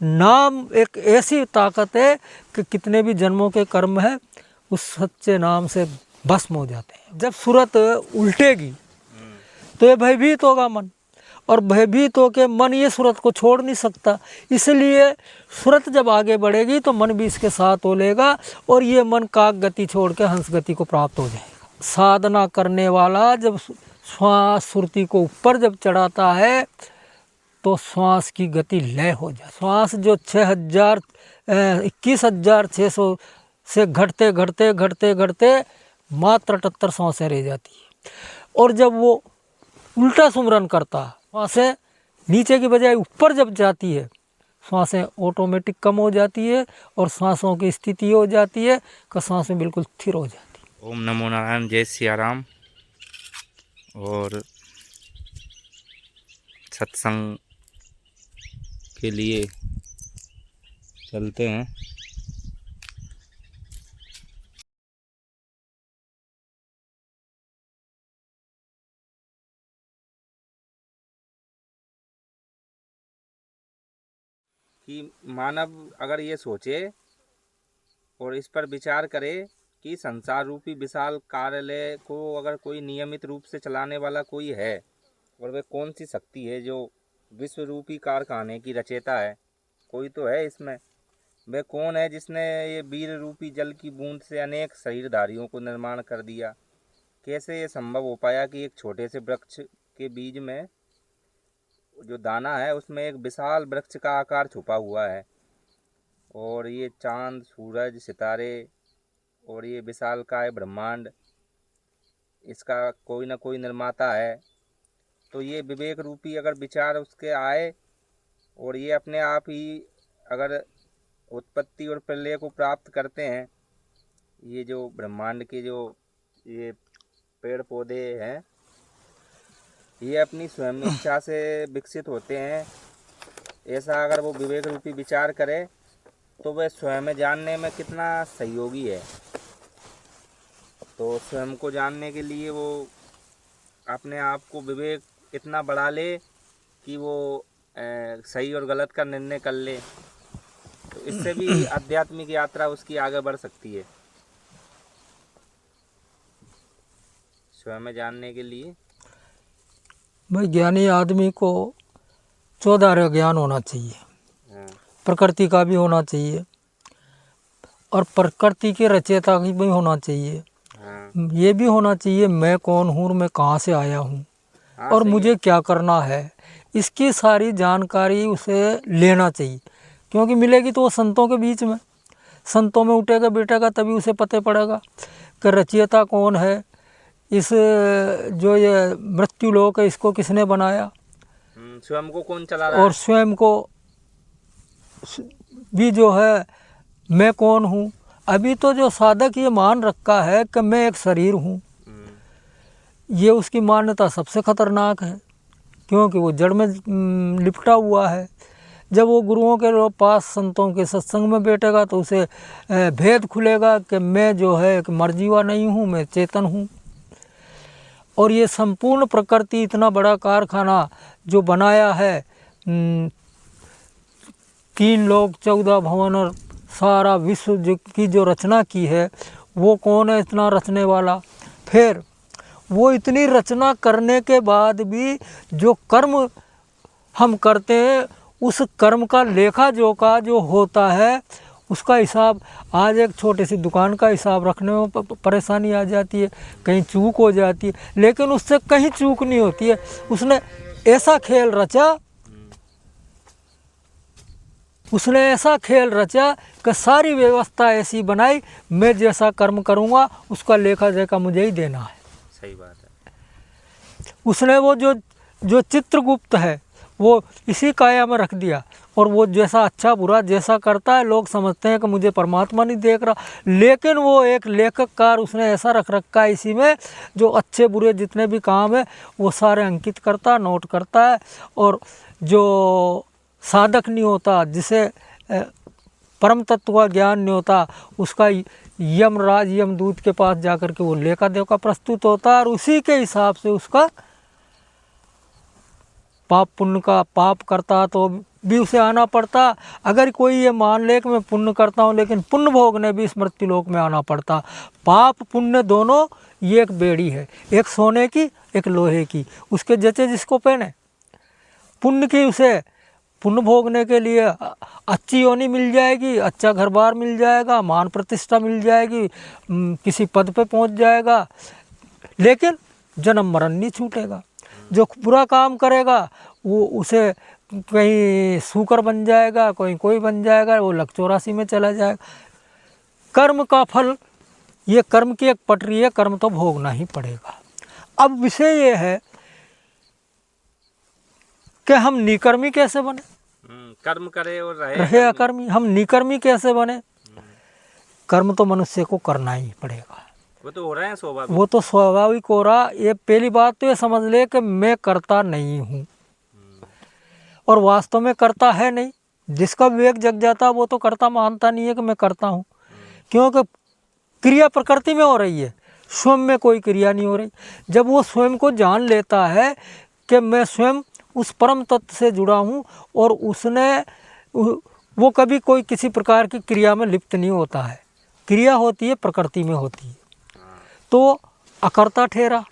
नाम एक ऐसी ताकत है कि कितने भी जन्मों के कर्म है उस सच्चे नाम से भस्म हो जाते हैं। जब सूरत उल्टेगी तो ये भयभीत होगा मन, और भयभीत होकर मन ये सूरत को छोड़ नहीं सकता, इसलिए सूरत जब आगे बढ़ेगी तो मन भी इसके साथ हो लेगा और ये मन काक गति छोड़ के हंस गति को प्राप्त हो जाएगा। साधना करने वाला जब श्वास सुरती को ऊपर जब चढ़ाता है तो श्वास की गति लय हो जाए। श्वास जो 21,600 से घटते घटते घटते घटते मात्र 78 श्वासें रह जाती है, और जब वो उल्टा सुमरन करता है, श्वासें नीचे की बजाय ऊपर जब जाती है, श्वासें ऑटोमेटिक कम हो जाती है और सांसों की स्थिति हो जाती है कि सांसें बिल्कुल स्थिर हो जाती है। ओम नमो नारायण, जय सिया राम। और सत्संग के लिए चलते हैं। कि मानव अगर ये सोचे और इस पर विचार करे कि संसार रूपी विशाल कार्यालय को अगर कोई नियमित रूप से चलाने वाला कोई है, और वह कौन सी शक्ति है जो विश्व रूपी कारखाने की रचयिता है, कोई तो है इसमें। वह कौन है जिसने ये वीर रूपी जल की बूंद से अनेक शरीरधारियों को निर्माण कर दिया। कैसे ये संभव हो पाया कि एक छोटे से वृक्ष के बीज में जो दाना है उसमें एक विशाल वृक्ष का आकार छुपा हुआ है, और ये चांद, सूरज, सितारे और ये विशालकाय ब्रह्मांड, इसका कोई ना कोई निर्माता है। तो ये विवेक रूपी अगर विचार उसके आए और ये अपने आप ही अगर उत्पत्ति और प्रलय को प्राप्त करते हैं, ये जो ब्रह्मांड के जो ये पेड़ पौधे हैं ये अपनी स्वयं इच्छा से विकसित होते हैं, ऐसा अगर वो विवेक रूपी विचार करे तो वह स्वयं जानने में कितना सहयोगी है। तो स्वयं को जानने के लिए वो अपने आप को विवेक इतना बढ़ा ले कि वो सही और गलत का निर्णय कर ले, तो इससे भी आध्यात्मिक यात्रा उसकी आगे बढ़ सकती है। स्वयं जानने के लिए भाई ज्ञानी आदमी को 14 ज्ञान होना चाहिए, प्रकृति का भी होना चाहिए और प्रकृति के रचयिता की भी होना चाहिए। ये भी होना चाहिए मैं कौन हूँ, मैं कहाँ से आया हूँ और मुझे क्या करना है, इसकी सारी जानकारी उसे लेना चाहिए। क्योंकि मिलेगी तो वो संतों के बीच में, संतों में उठेगा बैठेगा तभी उसे पता पड़ेगा कि रचयिता कौन है, इस जो ये मृत्यु लोक है इसको किसने बनाया, स्वयं को कौन चला रहा है, और स्वयं को भी जो है मैं कौन हूँ। अभी तो जो साधक ये मान रखा है कि मैं एक शरीर हूँ, ये उसकी मान्यता सबसे खतरनाक है, क्योंकि वो जड़ में लिपटा हुआ है। जब वो गुरुओं के पास संतों के सत्संग में बैठेगा तो उसे भेद खुलेगा कि मैं जो है एक मरजीवा नहीं हूँ, मैं चेतन हूँ। और ये संपूर्ण प्रकृति इतना बड़ा कारखाना जो बनाया है, 3 लोक 14 भवन और सारा विश्व की जो रचना की है, वो कौन है इतना रचने वाला। फिर वो इतनी रचना करने के बाद भी जो कर्म हम करते हैं उस कर्म का लेखा जोखा जो होता है उसका हिसाब, आज एक छोटी सी दुकान का हिसाब रखने में परेशानी आ जाती है, कहीं चूक हो जाती है, लेकिन उससे कहीं चूक नहीं होती है। उसने ऐसा खेल रचा, उसने ऐसा खेल रचा कि सारी व्यवस्था ऐसी बनाई, मैं जैसा कर्म करूँगा उसका लेखा जोखा मुझे ही देना है। सही बात है। उसने वो जो चित्रगुप्त है वो इसी काया में रख दिया, और वो जैसा अच्छा बुरा जैसा करता है लोग समझते हैं कि मुझे परमात्मा नहीं देख रहा, लेकिन वो एक लेखककार उसने ऐसा रख रखा है इसी में, जो अच्छे बुरे जितने भी काम है वो सारे अंकित करता, नोट करता है। और जो साधक नहीं होता, जिसे परम तत्व का ज्ञान नहीं होता, उसका यमराज यमदूत के पास जाकर के वो लेखा देवका प्रस्तुत होता है, और उसी के हिसाब से उसका पाप पुण्य का, पाप करता तो भी उसे आना पड़ता। अगर कोई ये मान ले कि मैं पुण्य करता हूँ, लेकिन पुण्य भोगने भी इस मृत्यु लोक में आना पड़ता। पाप पुण्य दोनों ये एक बेड़ी है, एक सोने की एक लोहे की, उसके जचे जिसको पहने। पुण्य की उसे पुण्य भोगने के लिए अच्छी योनि मिल जाएगी, अच्छा घर बार मिल जाएगा, मान प्रतिष्ठा मिल जाएगी, किसी पद पे पहुंच जाएगा, लेकिन जन्म मरण नहीं छूटेगा। जो बुरा काम करेगा वो उसे कहीं सूकर बन जाएगा, कोई बन जाएगा, वो लक 84 में चला जाएगा। कर्म का फल, ये कर्म की एक पटरी है, कर्म तो भोगना ही पड़ेगा। अब विषय ये है कि हम निकर्मी कैसे बने, कर्म करे और रहे अकर्मी। हम निकर्मी कैसे बने? कर्म तो मनुष्य को करना ही पड़ेगा, वो तो हो रहा है स्वाभाविक, वो तो स्वाभाविक हो रहा। ये पहली बात तो ये समझ ले कि मैं करता नहीं हूँ, और वास्तव में करता है नहीं। जिसका विवेक जग जाता वो तो करता मानता नहीं है कि मैं करता हूँ, क्योंकि क्रिया प्रकृति में हो रही है, स्वयं में कोई क्रिया नहीं हो रही। जब वो स्वयं को जान लेता है कि मैं स्वयं उस परम तत्व से जुड़ा हूँ, और उसने वो कभी कोई किसी प्रकार की क्रिया में लिप्त नहीं होता है, क्रिया होती है प्रकृति में होती है, तो अकर्ता ठहरा।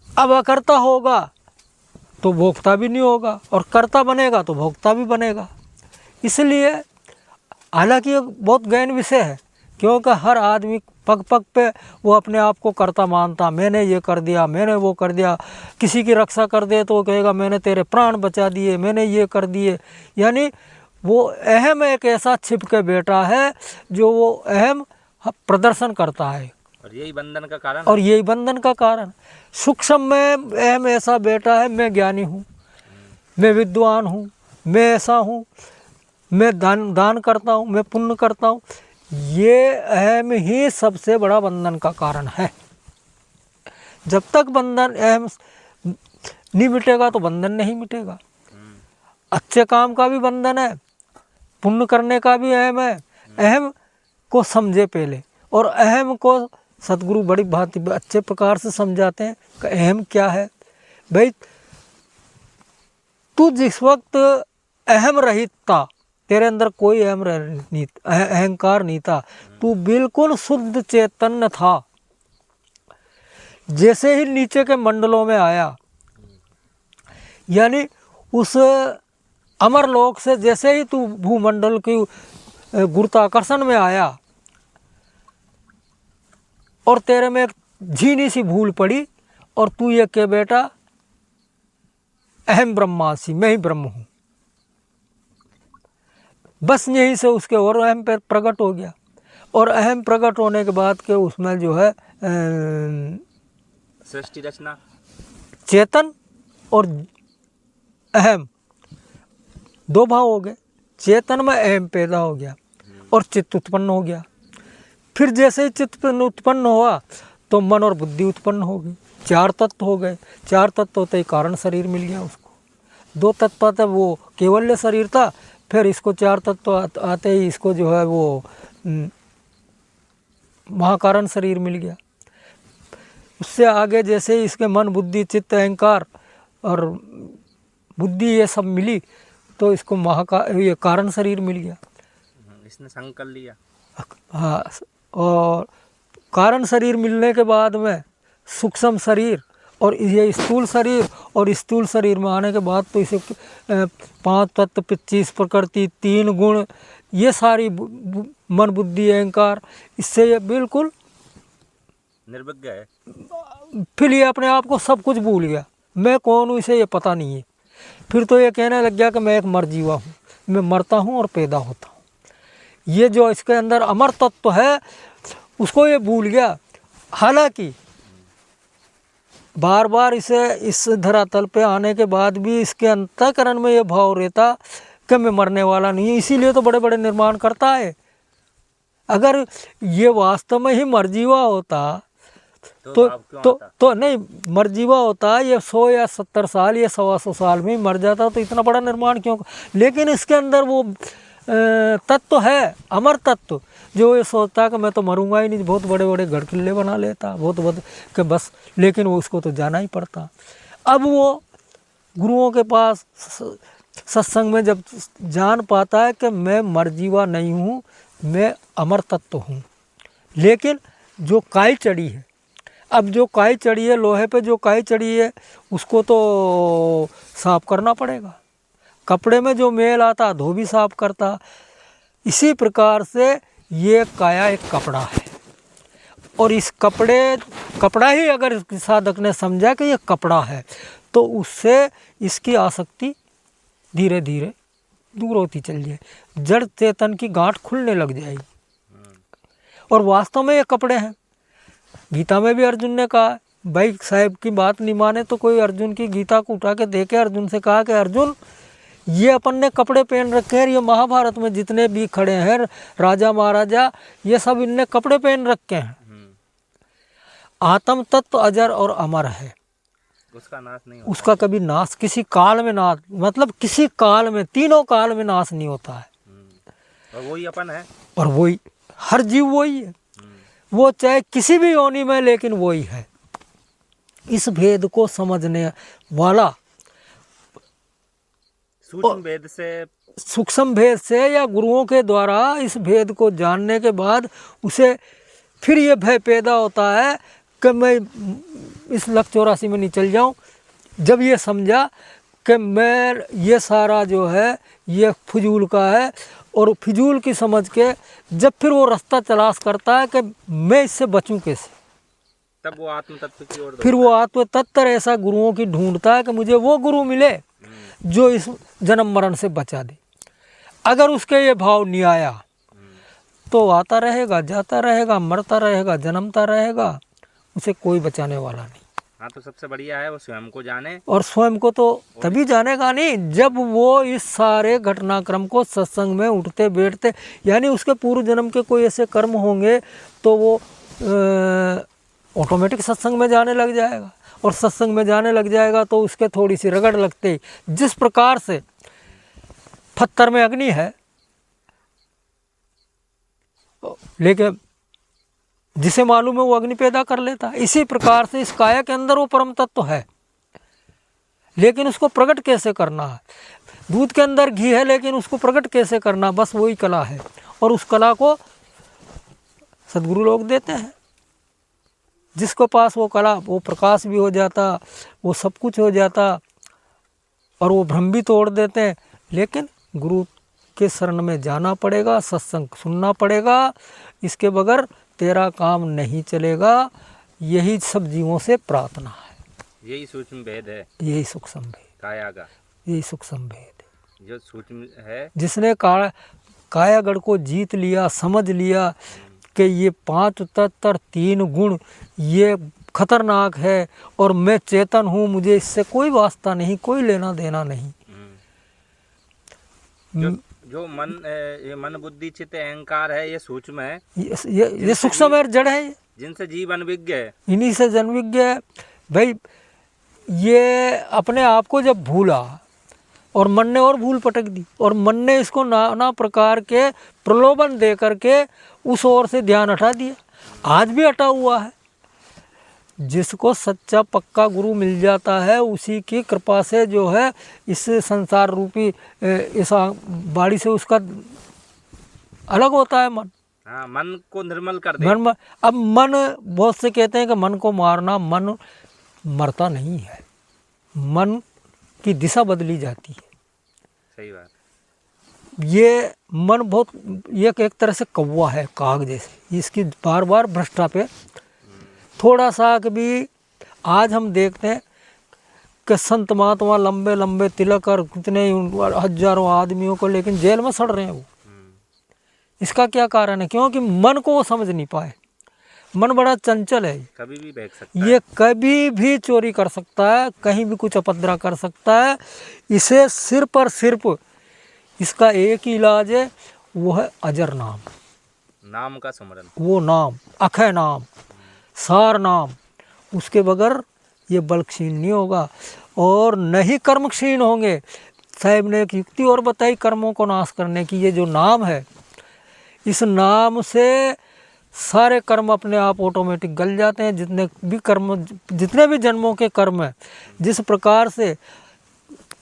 अब अकर्ता होगा तो भोक्ता भी नहीं होगा, और कर्ता बनेगा तो भोक्ता भी बनेगा। इसलिए हालांकि ये बहुत गहन विषय है, क्योंकि हर आदमी पग पग पे वो अपने आप को कर्ता मानता, मैंने ये कर दिया, मैंने वो कर दिया। किसी की रक्षा कर दे तो वो कहेगा मैंने तेरे प्राण बचा दिए, मैंने ये कर दिए। यानी वो अहम एक ऐसा छिप के बैठा है जो वो अहम प्रदर्शन करता है, और यही बंधन का कारण, और यही बंधन का कारण। सूक्ष्म में अहम ऐसा बैठा है, मैं ज्ञानी हूँ, मैं विद्वान हूँ, मैं ऐसा हूँ, मैं दान करता हूँ, मैं पुण्य करता हूँ। ये अहम ही सबसे बड़ा बंधन का कारण है। जब तक बंधन अहम नहीं मिटेगा तो बंधन नहीं मिटेगा। अच्छे काम का भी बंधन है, पुण्य करने का भी अहम है। अहम को समझे पहले, और अहम को सतगुरु बड़ी भांति अच्छे प्रकार से समझाते हैं कि अहम क्या है। भाई तू जिस वक्त अहम रहित था, तेरे अंदर कोई अहंकार नहीं था, तू बिल्कुल शुद्ध चैतन्य था। जैसे ही नीचे के मंडलों में आया, यानी उस अमरलोक से जैसे ही तू भूमंडल की गुरुत्वाकर्षण में आया, और तेरे में एक झीनी सी भूल पड़ी, और तू ये कह बेटा अहम ब्रह्मास्मि, मैं ही ब्रह्म हूँ। बस यहीं से उसके और अहम पर प्रकट हो गया, और अहम प्रकट होने के बाद के उसमें जो है सृष्टि रचना, चेतन और अहम दो भाव हो गए। चेतन में अहम पैदा हो गया और चित्त उत्पन्न हो गया। फिर जैसे ही चित्त उत्पन्न हुआ तो मन और बुद्धि उत्पन्न हो गई, 4 तत्व हो गए। 4 तत्व होते ही कारण शरीर मिल गया उसको। 2 तत्व था वो केवल्य शरीर था, फिर इसको 4 तत्व आते ही इसको जो है वो महाकारण शरीर मिल गया। उससे आगे जैसे ही इसके मन बुद्धि चित्त अहंकार और बुद्धि ये सब मिली तो इसको ये कारण शरीर मिल गया। इसने संग कर लिया। हाँ, और कारण शरीर मिलने के बाद में सूक्ष्म शरीर और ये स्थूल शरीर, और स्थूल शरीर में आने के बाद तो इसे 5 तत्व 25 प्रकृति 3 गुण ये सारी मन बुद्धि अहंकार, इससे ये बिल्कुल निर्विज्ञ है। फिर ये अपने आप को सब कुछ भूल गया, मैं कौन हूँ इसे ये पता नहीं है। फिर तो ये कहने लग गया कि मैं एक मर जीवा हूँ, मैं मरता हूँ और पैदा होता हूँ। ये जो इसके अंदर अमर तत्व है उसको ये भूल गया। हालांकि बार बार इसे इस धरातल पे आने के बाद भी इसके अंतःकरण में ये भाव रहता कि मैं मरने वाला नहीं, इसीलिए तो बड़े बड़े निर्माण करता है। अगर ये वास्तव में ही मरजीवा होता तो नहीं, मरजीवा होता ये 100 या 70 साल या 125 साल में ही मर जाता तो इतना बड़ा निर्माण क्यों। लेकिन इसके अंदर वो तत्व है, अमर तत्व, जो ये सोचता कि मैं तो मरूंगा ही नहीं, बहुत बड़े बड़े गढ़ किले बना लेता बहुत कि बस, लेकिन वो उसको तो जाना ही पड़ता। अब वो गुरुओं के पास सत्संग में जब जान पाता है कि मैं मरजीवा नहीं हूँ, मैं अमर तत्व हूँ। लेकिन जो काई चढ़ी है, अब जो काई चढ़ी है लोहे पे, जो काई चढ़ी है उसको तो साफ करना पड़ेगा। कपड़े में जो मैल आता धोबी साफ करता। इसी प्रकार से ये काया एक कपड़ा है, और इस कपड़ा ही अगर साधक ने समझा कि ये कपड़ा है तो उससे इसकी आसक्ति धीरे धीरे दूर होती चल जाए, जड़ चेतन की गांठ खुलने लग जाएगी। और वास्तव में ये कपड़े हैं। गीता में भी अर्जुन ने कहा, भाई साहब की बात नहीं माने तो कोई अर्जुन की गीता को उठा के देखे, अर्जुन से कहा कि अर्जुन ये अपन ने कपड़े पहन रखे हैं, ये महाभारत में जितने भी खड़े हैं राजा महाराजा, ये सब इनने कपड़े पहन रखे हैं। आत्म तत्व अजर और अमर है, उसका नाश नहीं होता। उसका कभी नाश किसी काल में नाश, मतलब किसी काल में, तीनों काल में नाश नहीं होता है। और वही अपन है, और वही हर जीव वही है, वो चाहे किसी भी योनि में, लेकिन वही है। इस भेद को समझने वाला सूक्ष्म भेद से या गुरुओं के द्वारा इस भेद को जानने के बाद उसे फिर ये भय पैदा होता है कि मैं इस लक्ष्य 84 में नहीं चल जाऊं। जब ये समझा कि मैं ये सारा जो है ये फिजूल का है, और फिजूल की समझ के जब फिर वो रास्ता तलाश करता है कि मैं इससे बचूं कैसे, तब वो आत्म तत्व की ओर फिर वो आत्म तत्व ऐसा गुरुओं की ढूंढता है कि मुझे वो गुरु मिले जो इस जन्म मरण से बचा दे। अगर उसके ये भाव नहीं आया तो आता रहेगा, जाता रहेगा, मरता रहेगा, जन्मता रहेगा, उसे कोई बचाने वाला नहीं। हाँ, तो सबसे बढ़िया है वो स्वयं को जाने, और स्वयं को तो तभी जानेगा नहीं जब वो इस सारे घटनाक्रम को सत्संग में उठते बैठते, यानी उसके पूर्व जन्म के कोई ऐसे कर्म होंगे तो वो ऑटोमेटिक सत्संग में जाने लग जाएगा, और सत्संग में जाने लग जाएगा तो उसके थोड़ी सी रगड़ लगते, जिस प्रकार से पत्थर में अग्नि है लेकिन जिसे मालूम है वो अग्नि पैदा कर लेता है, इसी प्रकार से इस काया के अंदर वो परम तत्व है, लेकिन उसको प्रकट कैसे करना है। दूध के अंदर घी है लेकिन उसको प्रकट कैसे करना, बस वही कला है, और उस कला को सद्गुरु लोग देते हैं। जिसके पास वो कला, वो प्रकाश भी हो जाता, वो सब कुछ हो जाता, और वो भ्रम भी तोड़ देते हैं। लेकिन गुरु के शरण में जाना पड़ेगा, सत्संग सुनना पड़ेगा, इसके बगैर तेरा काम नहीं चलेगा। यही सब जीवों से प्रार्थना है। यही सूक्ष्म भेद है, यही सूक्ष्म भेद, काया का यही सूक्ष्म भेद है जो सूक्ष्म है। जिसने कायागढ़ को जीत लिया, समझ लिया कि ये 5 तत्व 3 गुण ये खतरनाक है, और मैं चेतन हूँ, मुझे इससे कोई वास्ता नहीं, कोई लेना देना नहीं। जो मन, ये मन बुद्धि चित्त अहंकार है, ये सूक्ष्म है, ये सूक्ष्म है, जड़ है, जिनसे जीव अनविज्ञ है, इन्हीं से जन्मविज्ञ है। भाई ये अपने आप को जब भूला और मन ने और भूल पटक दी, और मन ने इसको नाना प्रकार के प्रलोभन दे करके उस ओर से ध्यान हटा दिया, आज भी हटा हुआ है। जिसको सच्चा पक्का गुरु मिल जाता है उसी की कृपा से जो है इस संसार रूपी इस बाड़ी से उसका अलग होता है मन। हाँ, मन को निर्मल कर दे। अब मन, बहुत से कहते हैं कि मन को मारना, मन मरता नहीं है, मन की दिशा बदली जाती है। सही बात। ये मन बहुत, ये एक तरह से कौवा है, काग जैसे, इसकी बार बार भ्रष्टा पे थोड़ा सा कभी। आज हम देखते हैं कि संत महात्मा लंबे लंबे तिलक और कितने हजारों आदमियों को लेकिन जेल में सड़ रहे हैं वो। इसका क्या कारण है? क्योंकि मन को वो समझ नहीं पाए। मन बड़ा चंचल है, कभी भी बहक सकता ये कभी भी चोरी कर सकता है, कहीं भी कुछ अपद्रा कर सकता है। इसे सिर्फ और सिर्फ इसका एक ही इलाज है, वो है अजर नाम, नाम का स्मरण। वो नाम अक्षय नाम, सार नाम, उसके बगैर ये बल क्षीण नहीं होगा और न ही कर्म क्षीण होंगे। साहब ने एक युक्ति और बताई कर्मों को नाश करने की, ये जो नाम है, इस नाम से सारे कर्म अपने आप ऑटोमेटिक गल जाते हैं। जितने भी कर्म, जितने भी जन्मों के कर्म हैं, जिस प्रकार से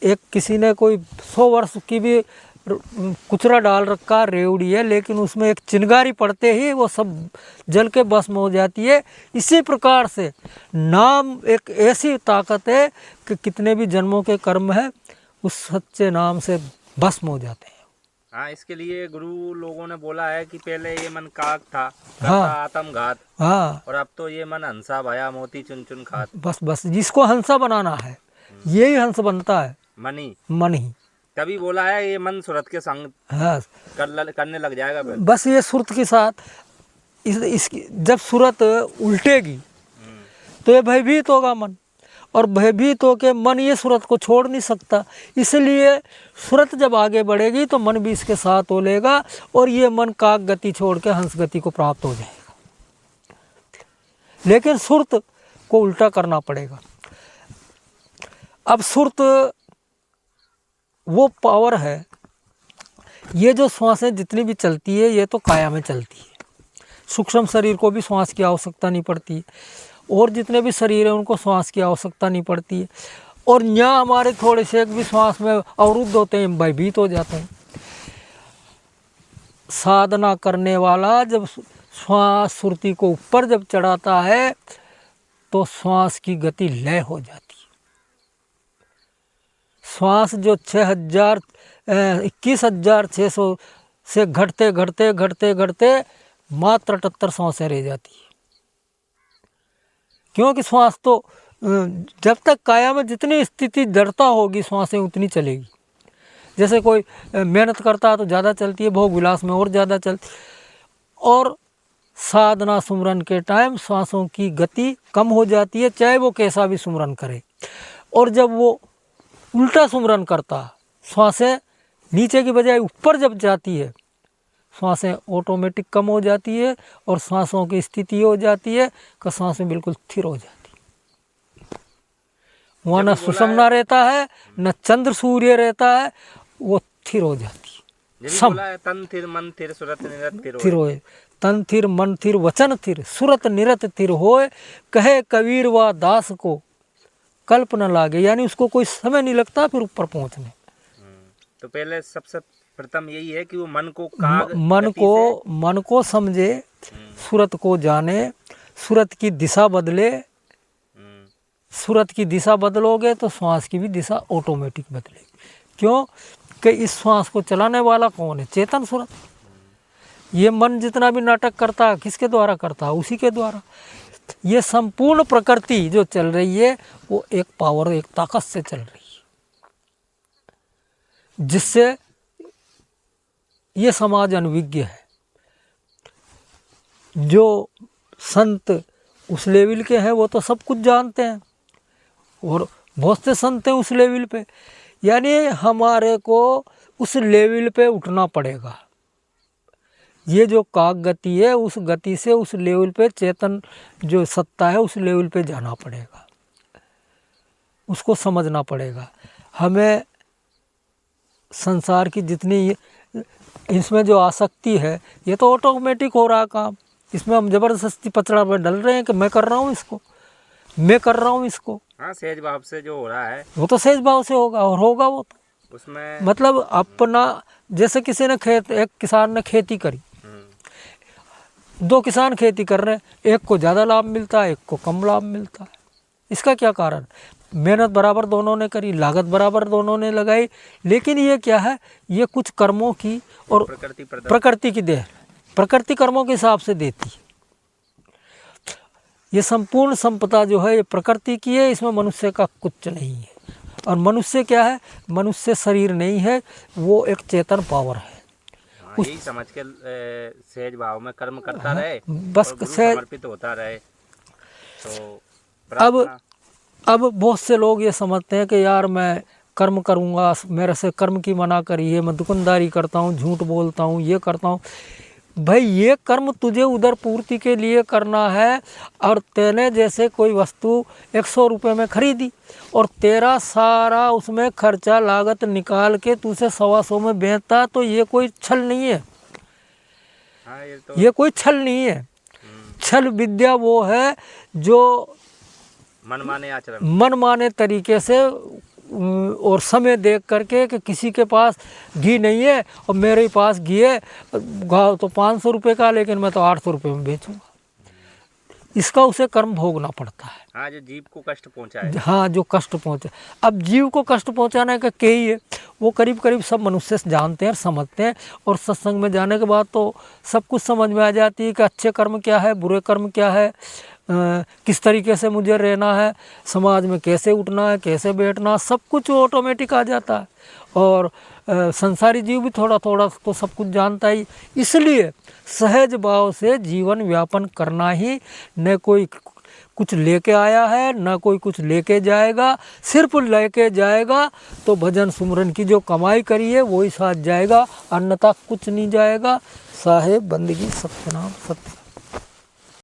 एक किसी ने कोई 100 वर्ष की भी कुचरा डाल रखा रेवड़ी है, लेकिन उसमें एक चिंगारी पड़ते ही वो सब जल के भस्म हो जाती है। इसी प्रकार से नाम एक ऐसी ताकत है कि कितने भी जन्मों के कर्म है उस सच्चे नाम से भस्म हो जाते हैं। हाँ, इसके लिए गुरु लोगों ने बोला है कि पहले ये मन काग था, हाँ। करता आत्मघात, हाँ, और अब तो ये मन हंसा भया मोती चुन चुन खात। बस जिसको हंसा बनाना है यही हंस बनता है, मनी मन ही। तभी बोला है ये मन सूरत के संग हाँ, करने लग जाएगा फिर। बस ये सुरत के साथ इसकी जब सूरत उल्टेगी तो ये भयभीत होगा मन, और भयभीत होकर मन ये सूरत को छोड़ नहीं सकता। इसलिए सूरत जब आगे बढ़ेगी तो मन भी इसके साथ हो लेगा, और ये मन काक गति छोड़ के हंस गति को प्राप्त हो जाएगा। लेकिन सुरत को उल्टा करना पड़ेगा। अब सुरत वो पावर है, ये जो श्वासें जितनी भी चलती है ये तो काया में चलती है, सूक्ष्म शरीर को भी श्वास की आवश्यकता नहीं पड़ती है, और जितने भी शरीर है उनको श्वास की आवश्यकता नहीं पड़ती है। और यहाँ हमारे थोड़े से एक भी श्वास में अवरुद्ध होते हैं, भयभीत हो जाते हैं। साधना करने वाला जब श्वास सुरती को ऊपर जब चढ़ाता है तो श्वास की गति लय हो जाती है। श्वास जो 21,600 से घटते घटते घटते घटते मात्र 78 श्वासें रह जाती है। क्योंकि श्वास तो जब तक काया में जितनी स्थिति जड़ता होगी श्वासें उतनी चलेगी। जैसे कोई मेहनत करता है तो ज़्यादा चलती है, भोग विलास में और ज़्यादा चलती, और साधना सुमरन के टाइम श्वासों की गति कम हो जाती है, चाहे वो कैसा भी सुमरन करे। और जब वो उल्टा सुमरन करता, श्वासें नीचे की बजाय ऊपर जब जाती है, श्वासें ऑटोमेटिक कम हो जाती है और सांसों की स्थिति हो जाती है कि सांसें बिल्कुल स्थिर हो जाती है। वहाँ न सुषमना रहता है न चंद्र सूर्य रहता है, वो स्थिर हो जाती है। सम तन थिर मन थिर सुरत निरत थिर होए, तन थिर मन थिर वचन थिर सुरत निरत थिर होए, कहे कबीर व दास को कल्प न लागे। यानी उसको कोई समय नहीं लगता फिर ऊपर पहुँचने। तो पहले सबसे प्रथम यही है कि वो मन को समझे, सूरत को जाने, सूरत की दिशा बदले। सूरत की दिशा बदलोगे तो श्वास की भी दिशा ऑटोमेटिक बदलेगी। क्यों कि इस श्वास को चलाने वाला कौन है? चेतन सूरत। ये मन जितना भी नाटक करता है किसके द्वारा करता है? उसी के द्वारा। ये संपूर्ण प्रकृति जो चल रही है वो एक पावर, एक ताकत से चल रही है, जिससे ये समाज अनभिज्ञ है। जो संत उस लेवल के हैं वो तो सब कुछ जानते हैं, और बहुत से संत हैं उस लेवल पे। यानी हमारे को उस लेवल पे उठना पड़ेगा। ये जो काक गति है उस गति से उस लेवल पे चेतन जो सत्ता है उस लेवल पे जाना पड़ेगा, उसको समझना पड़ेगा। हमें संसार की जितनी इसमें जो आसक्ति है ये तो ऑटोमेटिक हो रहा काम। इसमें हम जबरदस्ती पचड़ा में डल रहे हैं कि मैं कर रहा हूँ इसको, मैं कर रहा हूँ इसको। हाँ, सहज भाव से जो हो रहा है वो तो सहज भाव से होगा, और होगा वो तो उसमें मतलब अपना। जैसे किसी ने एक किसान ने खेती करी, 2 किसान खेती कर रहे हैं, एक को ज़्यादा लाभ मिलता है, एक को कम लाभ मिलता है। इसका क्या कारण? मेहनत बराबर दोनों ने करी, लागत बराबर दोनों ने लगाई, लेकिन ये क्या है, ये कुछ कर्मों की और प्रकृति की देह, प्रकृति कर्मों के हिसाब से देती है। ये संपूर्ण संपदा जो है ये प्रकृति की है, इसमें मनुष्य का कुछ नहीं है। और मनुष्य क्या है? मनुष्य शरीर नहीं है, वो एक चेतन पावर है। यही समझ के सहज भाव में कर्म करता रहे, बस समर्पित होता रहे। तो अब बहुत से लोग ये समझते हैं कि यार मैं कर्म करूँगा, मेरे से कर्म की मना करी है, मैं दुकानदारी करता हूँ, झूठ बोलता हूँ, ये करता हूँ। भाई ये कर्म तुझे उधर पूर्ति के लिए करना है, और तेने जैसे कोई वस्तु 100 रुपये में खरीदी और तेरा सारा उसमें खर्चा लागत निकाल के तुझसे 125 में बेचता, तो ये कोई छल नहीं है। हाँ, ये कोई छल नहीं है। छल विद्या वो है जो मनमाने आचरण, मनमाने तरीके से और समय देख करके कि किसी के पास घी नहीं है और मेरे पास घी है, घाव तो 500 रुपये का, लेकिन मैं तो 800 रुपये में बेचूंगा। इसका उसे कर्म भोगना पड़ता है। हाँ, जो जीव को कष्ट पहुंचा है। हाँ, जो कष्ट पहुँचे। अब जीव को कष्ट पहुँचाने का क्या ही है, वो करीब करीब सब मनुष्य जानते हैं और समझते हैं, और सत्संग में जाने के बाद तो सब कुछ समझ में आ जाती है कि अच्छे कर्म क्या है, बुरे कर्म क्या है, किस तरीके से मुझे रहना है, समाज में कैसे उठना है, कैसे बैठना, सब कुछ ऑटोमेटिक आ जाता है। और संसारी जीव भी थोड़ा थोड़ा तो सब कुछ जानता ही। इसलिए सहज भाव से जीवन व्यापन करना ही, न कोई कुछ लेके आया है, ना कोई कुछ लेके जाएगा। सिर्फ लेके जाएगा तो भजन सुमरन की जो कमाई करी है वही साथ जाएगा, अन्यथा कुछ नहीं जाएगा। साहेब बंदगी सत्यनाम सत्य।